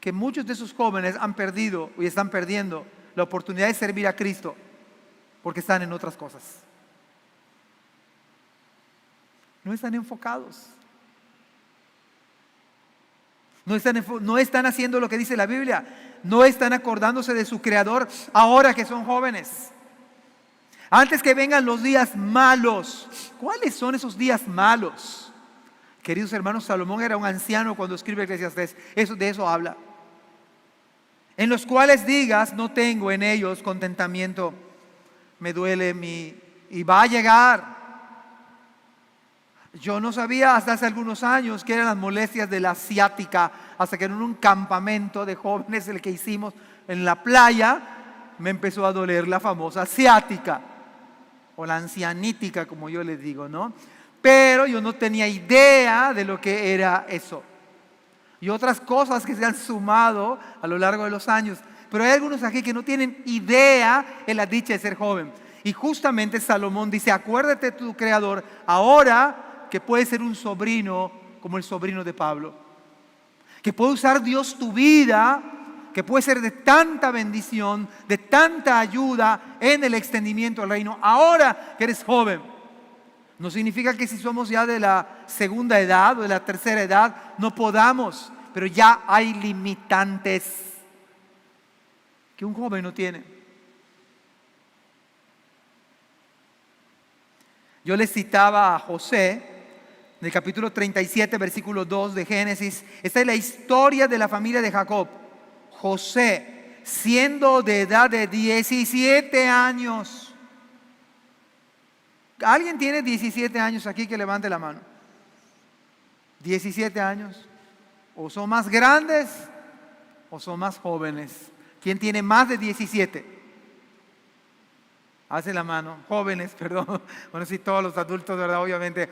que muchos de esos jóvenes han perdido y están perdiendo la oportunidad de servir a Cristo porque están en otras cosas. No están enfocados. No están haciendo lo que dice la Biblia. No están acordándose de su Creador ahora que son jóvenes. Antes que vengan los días malos. ¿Cuáles son esos días malos? Queridos hermanos, Salomón era un anciano cuando escribe Eclesiastés. De eso habla. En los cuales digas, no tengo en ellos contentamiento, me duele y va a llegar. Yo no sabía hasta hace algunos años qué eran las molestias de la ciática, hasta que en un campamento de jóvenes, el que hicimos en la playa, me empezó a doler la famosa ciática, o la ancianítica, como yo les digo, ¿no? Pero yo no tenía idea de lo que era eso. Y otras cosas que se han sumado a lo largo de los años. Pero hay algunos aquí que no tienen idea de la dicha de ser joven. Y justamente Salomón dice, acuérdate de tu Creador ahora que puede ser un sobrino como el sobrino de Pablo. Que puede usar Dios tu vida, que puede ser de tanta bendición, de tanta ayuda en el extendimiento del reino. Ahora que eres joven. No significa que si somos ya de la segunda edad o de la tercera edad no podamos, pero ya hay limitantes que un joven no tiene. Yo les citaba a José, en el capítulo 37, versículo 2 de Génesis. Esta es la historia de la familia de Jacob. José, siendo de edad de 17 años. ¿Alguien tiene 17 años aquí que levante la mano? 17 años. O son más grandes o son más jóvenes. ¿Quién tiene más de 17? Hace la mano. Jóvenes, perdón. Bueno, sí, todos los adultos, ¿verdad? Obviamente.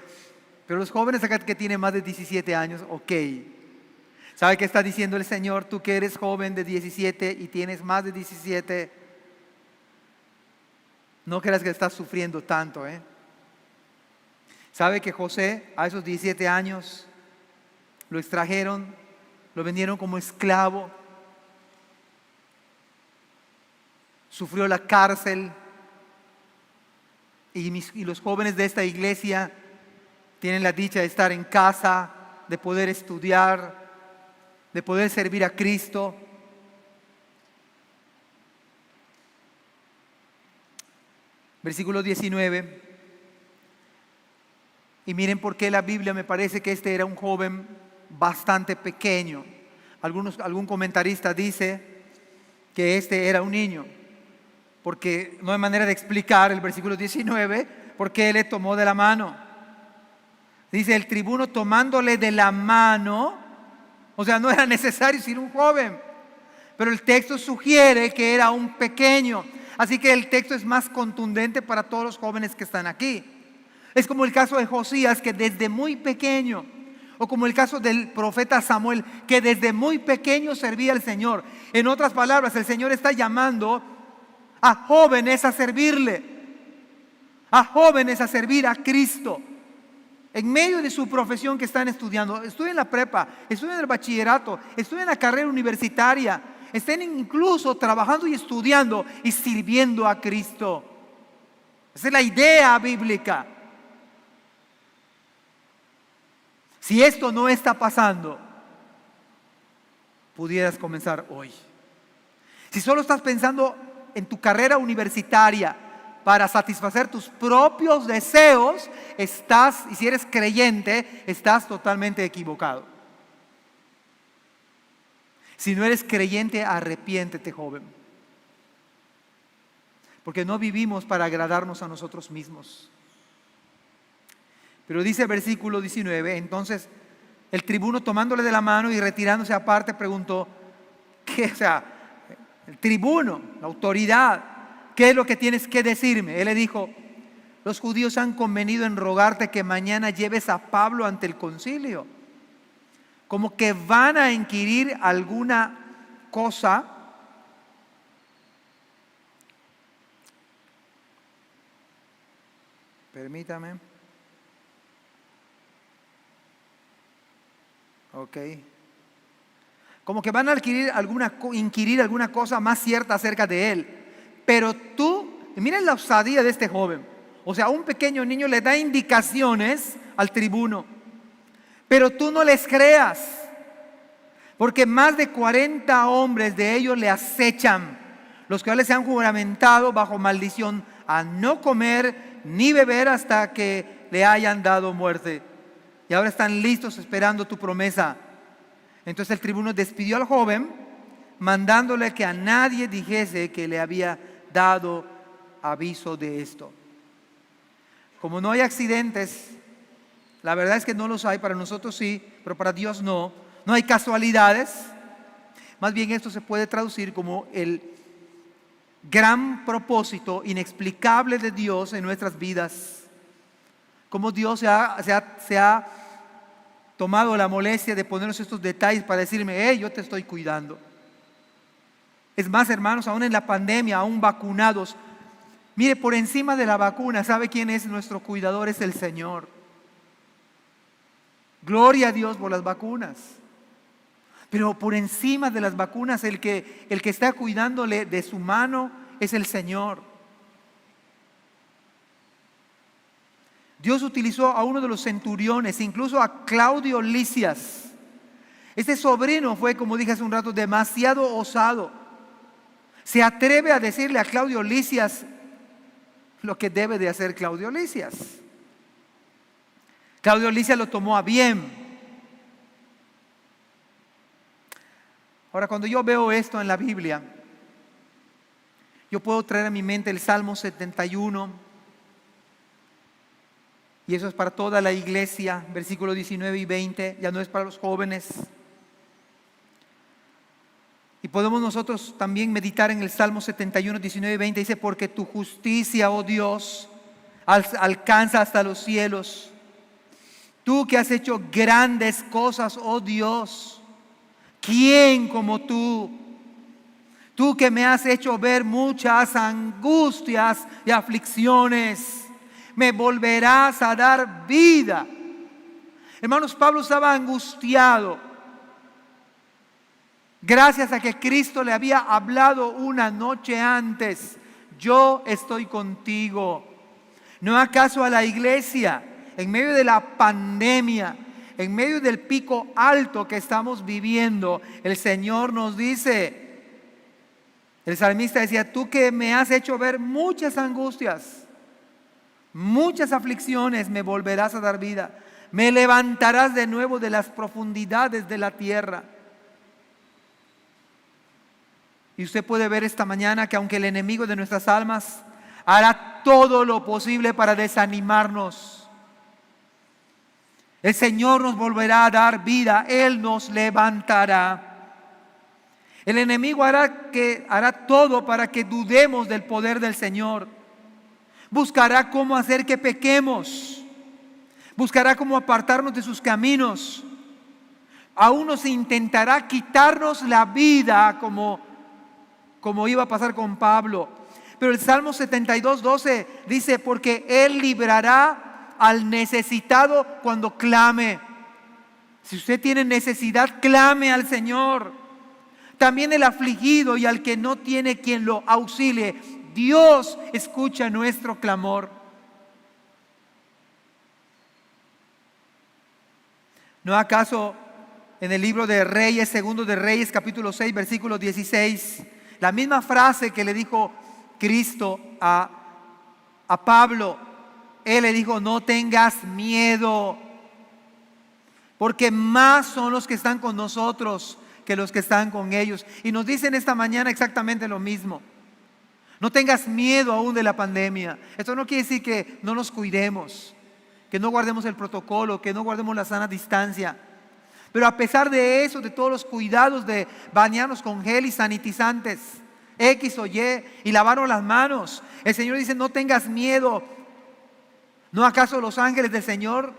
Pero los jóvenes acá que tienen más de 17 años, ok. ¿Sabe qué está diciendo el Señor? Tú que eres joven de 17 y tienes más de 17, no creas que estás sufriendo tanto, ¿eh? ¿Sabe que José a esos 17 años lo extrajeron, lo vendieron como esclavo? Sufrió la cárcel y los jóvenes de esta iglesia tienen la dicha de estar en casa, de poder estudiar, de poder servir a Cristo. Versículo 19. Y miren por qué la Biblia me parece que este era un joven bastante pequeño. Algún comentarista dice que este era un niño, porque no hay manera de explicar el versículo 19, por qué le tomó de la mano. Dice el tribuno tomándole de la mano, o sea, no era necesario ser un joven, pero el texto sugiere que era un pequeño. Así que el texto es más contundente para todos los jóvenes que están aquí. Es como el caso de Josías, que desde muy pequeño, o como el caso del profeta Samuel, que desde muy pequeño servía al Señor. En otras palabras, el Señor está llamando a jóvenes a servirle, a jóvenes a servir a Cristo. En medio de su profesión que están estudiando, estudien la prepa, estudien el bachillerato, estudien la carrera universitaria, estén incluso trabajando y estudiando y sirviendo a Cristo. Esa es la idea bíblica. Si esto no está pasando, pudieras comenzar hoy. Si solo estás pensando en tu carrera universitaria para satisfacer tus propios deseos, y si eres creyente, estás totalmente equivocado. Si no eres creyente, arrepiéntete, joven. Porque no vivimos para agradarnos a nosotros mismos. Pero dice el versículo 19, entonces el tribuno tomándole de la mano y retirándose aparte preguntó, ¿qué? O sea, el tribuno, la autoridad, ¿qué es lo que tienes que decirme? Él le dijo, los judíos han convenido en rogarte que mañana lleves a Pablo ante el concilio. como que van a inquirir alguna cosa. Permítame. Ok. Como que van a inquirir alguna cosa más cierta acerca de él. Pero tú, miren la osadía de este joven. O sea, un pequeño niño le da indicaciones al tribuno. Pero tú no les creas. Porque más de 40 hombres de ellos le acechan, los cuales se han juramentado bajo maldición a no comer ni beber hasta que le hayan dado muerte. Y ahora están listos esperando tu promesa. Entonces el tribuno despidió al joven, mandándole que a nadie dijese que le había dado aviso de esto. Como no hay accidentes, la verdad es que no los hay, para nosotros sí, pero para Dios no. No hay casualidades. Más bien esto se puede traducir como el gran propósito inexplicable de Dios en nuestras vidas. Como Dios se ha tomado la molestia de ponernos estos detalles para decirme, hey, yo te estoy cuidando. Es más, hermanos, aún en la pandemia, aún vacunados, mire, por encima de la vacuna, ¿sabe quién es nuestro cuidador? Es el Señor. Gloria a Dios por las vacunas. Pero por encima de las vacunas, el que está cuidándole de su mano es el Señor. Dios utilizó a uno de los centuriones, incluso a Claudio Lisias. Este sobrino fue, como dije hace un rato, demasiado osado. Se atreve a decirle a Claudio Lisias lo que debe de hacer Claudio Lisias. Claudio Lisias lo tomó a bien. Ahora, cuando yo veo esto en la Biblia, yo puedo traer a mi mente el Salmo 71. Y eso es para toda la iglesia, versículos 19 y 20, ya no es para los jóvenes. Y podemos nosotros también meditar en el Salmo 71, 19 y 20, dice, porque tu justicia, oh Dios, alcanza hasta los cielos. Tú que has hecho grandes cosas, oh Dios, ¿quién como tú? Tú que me has hecho ver muchas angustias y aflicciones, me volverás a dar vida. Hermanos, Pablo estaba angustiado. Gracias a que Cristo le había hablado una noche antes, yo estoy contigo. ¿No acaso a la iglesia, en medio de la pandemia, en medio del pico alto que estamos viviendo, el Señor nos dice, el salmista decía, tú que me has hecho ver muchas angustias, muchas aflicciones, me volverás a dar vida, me levantarás de nuevo de las profundidades de la tierra. Y usted puede ver esta mañana que aunque el enemigo de nuestras almas hará todo lo posible para desanimarnos, el Señor nos volverá a dar vida, Él nos levantará. El enemigo hará todo para que dudemos del poder del Señor. Buscará cómo hacer que pequemos. Buscará cómo apartarnos de sus caminos. Aún nos intentará quitarnos la vida como iba a pasar con Pablo. Pero el Salmo 72, 12 dice, porque Él librará al necesitado cuando clame. Si usted tiene necesidad, clame al Señor. También el afligido y al que no tiene quien lo auxilie. Dios escucha nuestro clamor. ¿No acaso en el libro de Reyes, segundo de Reyes, capítulo 6, versículo 16, la misma frase que le dijo Cristo a Pablo, Él le dijo, no tengas miedo, porque más son los que están con nosotros que los que están con ellos. Y nos dicen esta mañana exactamente lo mismo. No tengas miedo aún de la pandemia. Esto no quiere decir que no nos cuidemos, que no guardemos el protocolo, que no guardemos la sana distancia. Pero a pesar de eso, de todos los cuidados de bañarnos con gel y sanitizantes, X o Y, y lavarnos las manos, el Señor dice, no tengas miedo. ¿No acaso los ángeles del Señor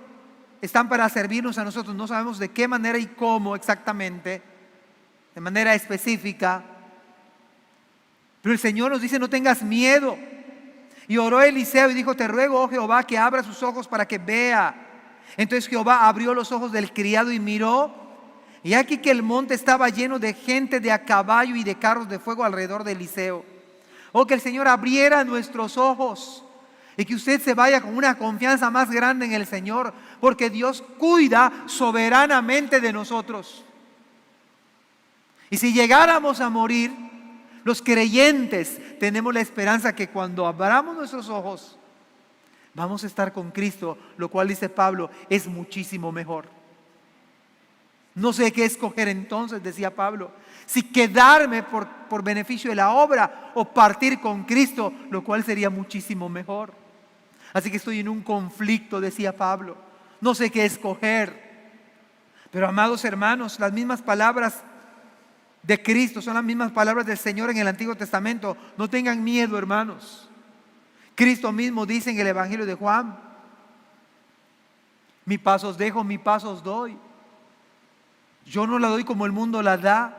están para servirnos a nosotros. No sabemos de qué manera y cómo exactamente, de manera específica. Pero el Señor nos dice: no tengas miedo. Y oró Eliseo y dijo: te ruego, oh Jehová, que abra sus ojos para que vea. Entonces Jehová abrió los ojos del criado y miró, y aquí que el monte estaba lleno de gente de a caballo y de carros de fuego alrededor de Eliseo. Oh, que el Señor abriera nuestros ojos y que usted se vaya con una confianza más grande en el Señor, porque Dios cuida soberanamente de nosotros. Y si llegáramos a morir, los creyentes tenemos la esperanza que cuando abramos nuestros ojos vamos a estar con Cristo, lo cual, dice Pablo, es muchísimo mejor. No sé qué escoger entonces, decía Pablo, si quedarme por beneficio de la obra o partir con Cristo, lo cual sería muchísimo mejor. Así que estoy en un conflicto, decía Pablo. No sé qué escoger. Pero, amados hermanos, las mismas palabras de Cristo son las mismas palabras del Señor en el Antiguo Testamento. No tengan miedo, hermanos. Cristo mismo dice en el Evangelio de Juan: mi paz os dejo, mi paz os doy. Yo no la doy como el mundo la da.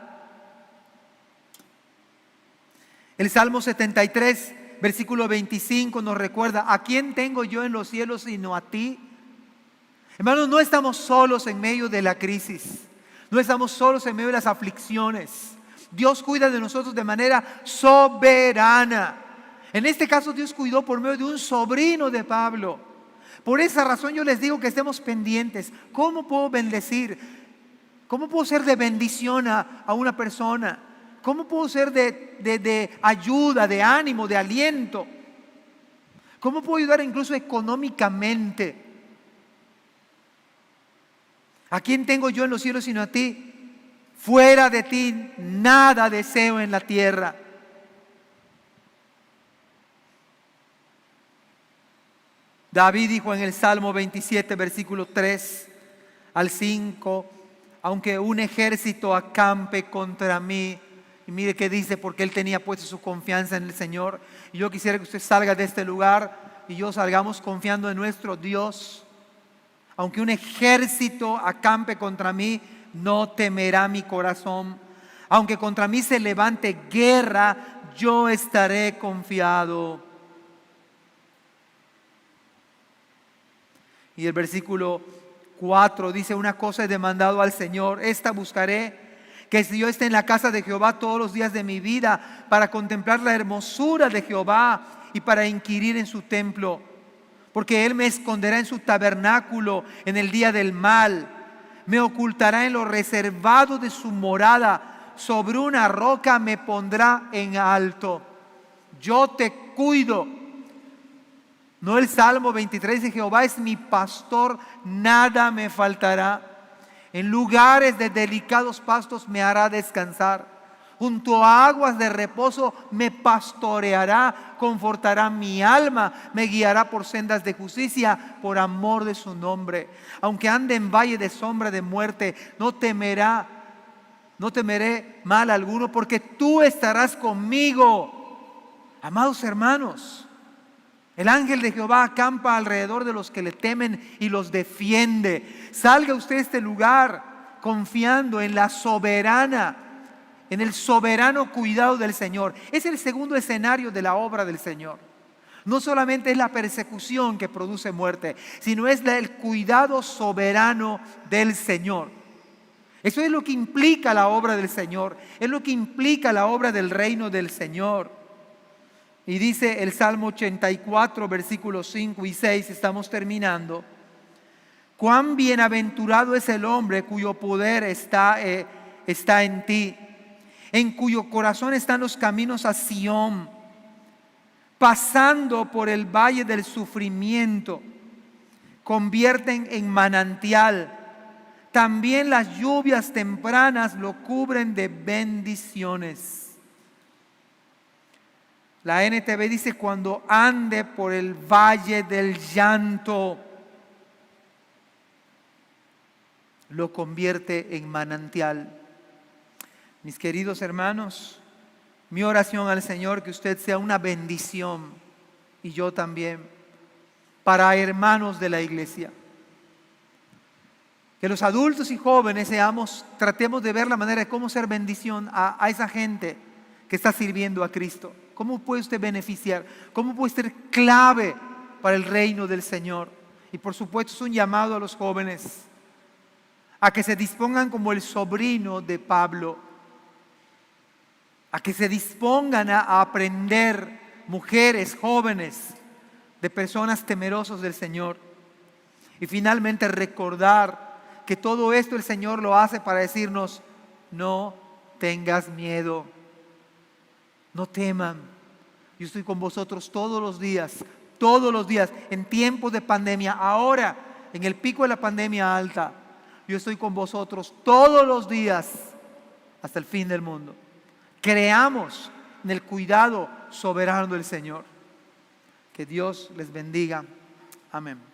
El Salmo 73, versículo 25 nos recuerda: ¿a quién tengo yo en los cielos sino a ti? Hermanos, no estamos solos en medio de la crisis. No estamos solos en medio de las aflicciones. Dios cuida de nosotros de manera soberana. En este caso, Dios cuidó por medio de un sobrino de Pablo. Por esa razón yo les digo que estemos pendientes. ¿Cómo puedo bendecir? ¿Cómo puedo ser de bendición a una persona? ¿Cómo puedo ser de ayuda, de ánimo, de aliento? ¿Cómo puedo ayudar incluso económicamente? ¿A quién tengo yo en los cielos sino a ti? Fuera de ti nada deseo en la tierra. David dijo en el Salmo 27, versículo 3 al 5: aunque un ejército acampe contra mí. Y mire qué dice, porque él tenía puesto su confianza en el Señor. Y yo quisiera que usted salga de este lugar y yo salgamos confiando en nuestro Dios. Aunque un ejército acampe contra mí, no temerá mi corazón. Aunque contra mí se levante guerra, yo estaré confiado. Y el versículo 4 dice: una cosa he demandado al Señor, esta buscaré, que si yo esté en la casa de Jehová todos los días de mi vida, para contemplar la hermosura de Jehová y para inquirir en su templo. Porque Él me esconderá en su tabernáculo en el día del mal, me ocultará en lo reservado de su morada, sobre una roca me pondrá en alto. Yo te cuido. No, el Salmo 23 dice: Jehová es mi pastor, nada me faltará. En lugares de delicados pastos me hará descansar. Junto a aguas de reposo me pastoreará, confortará mi alma, me guiará por sendas de justicia, por amor de su nombre. Aunque ande en valle de sombra de muerte, no temeré mal alguno, porque tú estarás conmigo. Amados hermanos, el ángel de Jehová acampa alrededor de los que le temen y los defiende. Salga usted de este lugar confiando en el soberano cuidado del Señor. Es el segundo escenario de la obra del Señor. No solamente es la persecución que produce muerte, sino es el cuidado soberano del Señor. Eso es lo que implica la obra del Señor. Es lo que implica la obra del reino del Señor. Y dice el Salmo 84, versículos 5 y 6, estamos terminando: cuán bienaventurado es el hombre cuyo poder está en ti, en cuyo corazón están los caminos a Sión, pasando por el valle del sufrimiento, convierten en manantial. También las lluvias tempranas lo cubren de bendiciones. La NTV dice: cuando ande por el valle del llanto, lo convierte en manantial. Mis queridos hermanos, mi oración al Señor, que usted sea una bendición, y yo también, para hermanos de la iglesia. Que los adultos y jóvenes tratemos de ver la manera de cómo ser bendición a esa gente que está sirviendo a Cristo. ¿Cómo puede usted beneficiar? ¿Cómo puede ser clave para el reino del Señor? Y por supuesto es un llamado a los jóvenes a que se dispongan como el sobrino de Pablo, a que se dispongan a aprender, mujeres, jóvenes, de personas temerosas del Señor. Y finalmente recordar que todo esto el Señor lo hace para decirnos: no tengas miedo, no teman. Yo estoy con vosotros todos los días, en tiempos de pandemia, ahora en el pico de la pandemia alta. Yo estoy con vosotros todos los días hasta el fin del mundo. Creamos en el cuidado soberano del Señor. Que Dios les bendiga. Amén.